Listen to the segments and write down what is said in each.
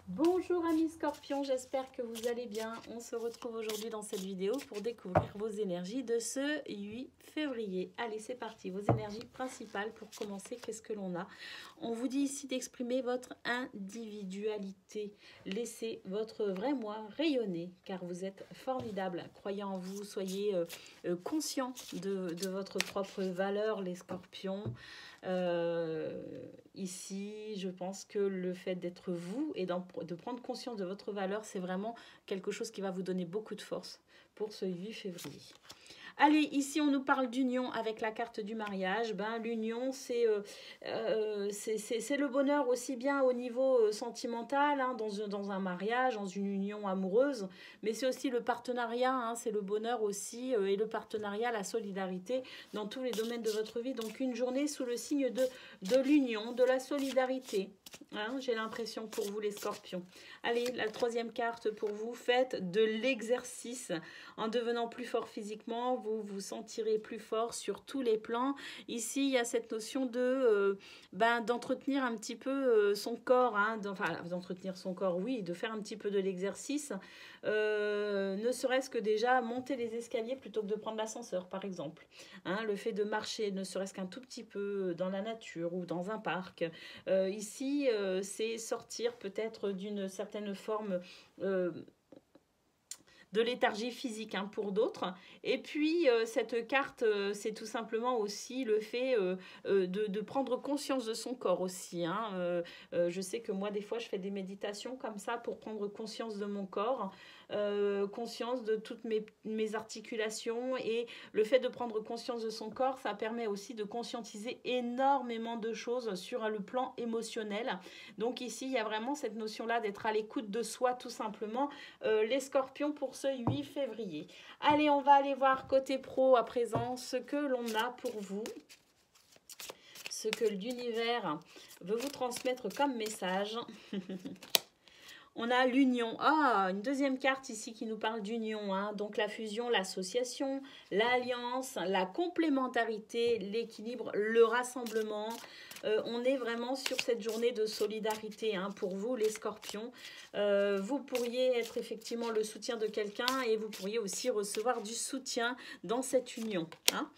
Bonjour amis scorpions, j'espère que vous allez bien. On se retrouve aujourd'hui dans cette vidéo pour découvrir vos énergies de ce 8 février. Allez, c'est parti, vos énergies principales pour commencer, qu'est-ce que l'on a? On vous dit ici d'exprimer votre individualité. Laissez votre vrai moi rayonner car vous êtes formidable. Croyez en vous, soyez conscient de votre propre valeur les scorpions. Ici, je pense que le fait d'être vous et de prendre conscience de votre valeur, c'est vraiment quelque chose qui va vous donner beaucoup de force pour ce 8 février. Allez, ici, on nous parle d'union avec la carte du mariage. Ben, l'union, c'est le bonheur aussi bien au niveau sentimental, hein, dans un mariage, dans une union amoureuse, mais c'est aussi le partenariat, hein, c'est le bonheur aussi, et le partenariat, la solidarité dans tous les domaines de votre vie. Donc, une journée sous le signe de l'union, de la solidarité. Hein, j'ai l'impression pour vous les scorpions. Allez, la troisième carte pour vous, faites de l'exercice. En devenant plus fort physiquement, vous vous sentirez plus fort sur tous les plans. Ici, il y a cette notion d'entretenir un petit peu son corps. Hein, enfin, d'entretenir son corps, oui, de faire un petit peu de l'exercice. Ne serait-ce que déjà monter les escaliers plutôt que de prendre l'ascenseur, par exemple. Hein, le fait de marcher, ne serait-ce qu'un tout petit peu dans la nature ou dans un parc. Ici, c'est sortir peut-être d'une certaine forme de léthargie physique, hein, pour d'autres. Et puis, cette carte, c'est tout simplement aussi le fait de prendre conscience de son corps aussi. Hein. Je sais que moi, des fois, je fais des méditations comme ça pour prendre conscience de mon corps, conscience de toutes mes articulations. Et le fait de prendre conscience de son corps, ça permet aussi de conscientiser énormément de choses sur le plan émotionnel. Donc ici, il y a vraiment cette notion-là d'être à l'écoute de soi, tout simplement. Les scorpions pour ce 8 février. Allez, on va aller voir côté pro à présent ce que l'on a pour vous. Ce que l'univers veut vous transmettre comme message. On a l'union. Ah, une deuxième carte ici qui nous parle d'union. Hein. Donc la fusion, l'association, l'alliance, la complémentarité, l'équilibre, le rassemblement. On est vraiment sur cette journée de solidarité, hein, pour vous les scorpions. Vous pourriez être effectivement le soutien de quelqu'un et vous pourriez aussi recevoir du soutien dans cette union. Hein.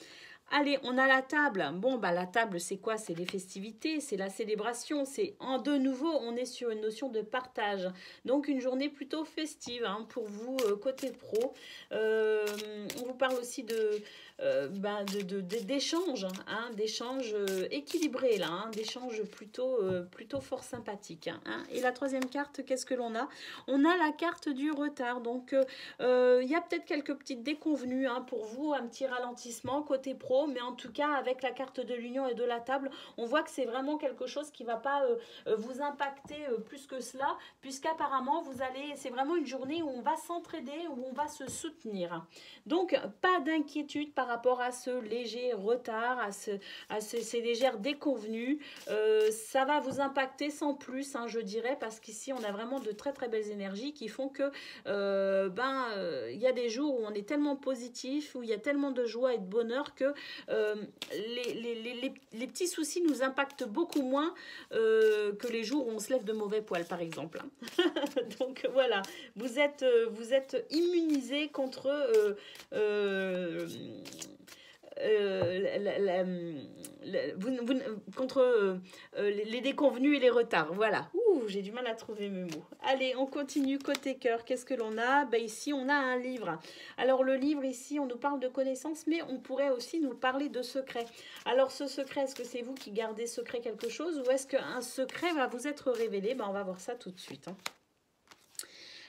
Allez, on a la table. Bon, bah la table, c'est quoi? C'est les festivités, c'est la célébration. C'est de nouveau, on est sur une notion de partage. Donc, une journée plutôt festive, hein, pour vous, côté pro. On vous parle aussi d'échanges, hein, d'échanges équilibrés, là, hein, d'échanges plutôt fort sympathiques. Hein. Et la troisième carte, qu'est-ce que l'on a? On a la carte du retard. Donc, il y a peut-être quelques petites déconvenues, hein, pour vous, un petit ralentissement côté pro. Mais en tout cas, avec la carte de l'union et de la table, on voit que c'est vraiment quelque chose qui ne va pas vous impacter plus que cela, puisqu'apparemment, c'est vraiment une journée où on va s'entraider, où on va se soutenir. Donc, pas d'inquiétude par rapport à ce léger retard, à ces légères déconvenues. Ça va vous impacter sans plus, hein, je dirais, parce qu'ici, on a vraiment de très très belles énergies qui font que y a des jours où on est tellement positif, où il y a tellement de joie et de bonheur que les petits soucis nous impactent beaucoup moins que les jours où on se lève de mauvais poil, par exemple. Donc voilà, vous êtes immunisé contre contre les déconvenus et les retards. Voilà. Ouh, j'ai du mal à trouver mes mots. Allez, on continue côté cœur. Qu'est-ce que l'on a? Ben, ici, on a un livre. Alors, le livre, ici, on nous parle de connaissances, mais on pourrait aussi nous parler de secrets. Alors, ce secret, est-ce que c'est vous qui gardez secret quelque chose ou est-ce qu'un secret va vous être révélé? Ben, on va voir ça tout de suite. Hein.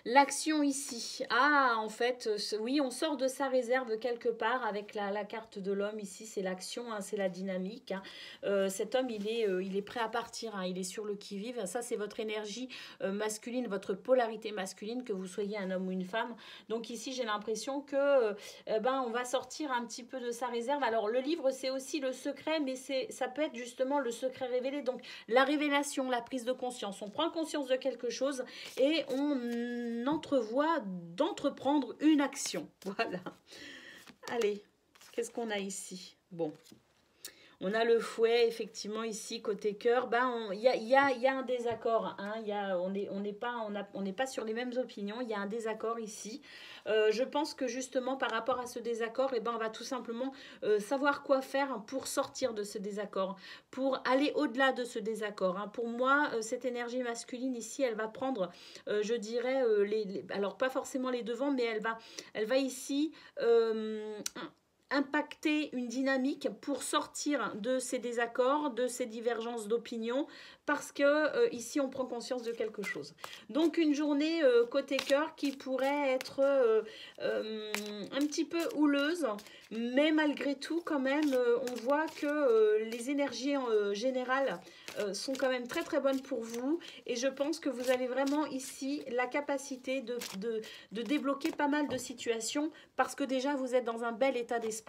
L'action ici, ah en fait, oui, on sort de sa réserve quelque part avec la carte de l'homme ici, c'est l'action, hein, c'est la dynamique. Hein. Cet homme, il est prêt à partir, hein, il est sur le qui-vive. Ça, c'est votre énergie masculine, votre polarité masculine, que vous soyez un homme ou une femme. Donc ici, j'ai l'impression que on va sortir un petit peu de sa réserve. Alors, le livre, c'est aussi le secret, mais ça peut être justement le secret révélé. Donc, la révélation, la prise de conscience. On prend conscience de quelque chose et on entrevoit d'entreprendre une action. Voilà. Allez, qu'est-ce qu'on a ici? Bon. On a le fouet, effectivement, ici, côté cœur. Ben, il y a un désaccord. Hein, on n'est pas sur les mêmes opinions. Il y a un désaccord ici. Je pense que justement, par rapport à ce désaccord, eh ben, on va tout simplement savoir quoi faire pour sortir de ce désaccord, pour aller au-delà de ce désaccord. Hein. Pour moi, cette énergie masculine ici, elle va prendre, je dirais, alors pas forcément les devants, mais elle va ici impacter une dynamique pour sortir de ces désaccords, de ces divergences d'opinion, parce que ici on prend conscience de quelque chose. Donc une journée côté cœur qui pourrait être un petit peu houleuse, mais malgré tout quand même on voit que les énergies générales sont quand même très très bonnes pour vous, et je pense que vous avez vraiment ici la capacité de débloquer pas mal de situations, parce que déjà vous êtes dans un bel état d'esprit.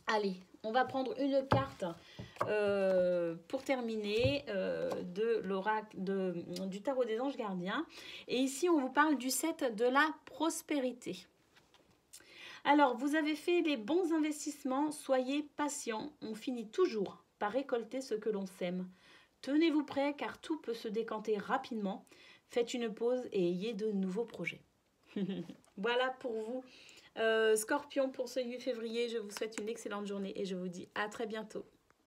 Allez, on va prendre une carte pour terminer du tarot des anges gardiens. Et ici, on vous parle du 7 de la prospérité. Alors, vous avez fait les bons investissements, soyez patient, on finit toujours par récolter ce que l'on sème. Tenez-vous prêts car tout peut se décanter rapidement. Faites une pause et ayez de nouveaux projets. Voilà pour vous. Scorpion, pour ce 8 février, je vous souhaite une excellente journée et je vous dis à très bientôt.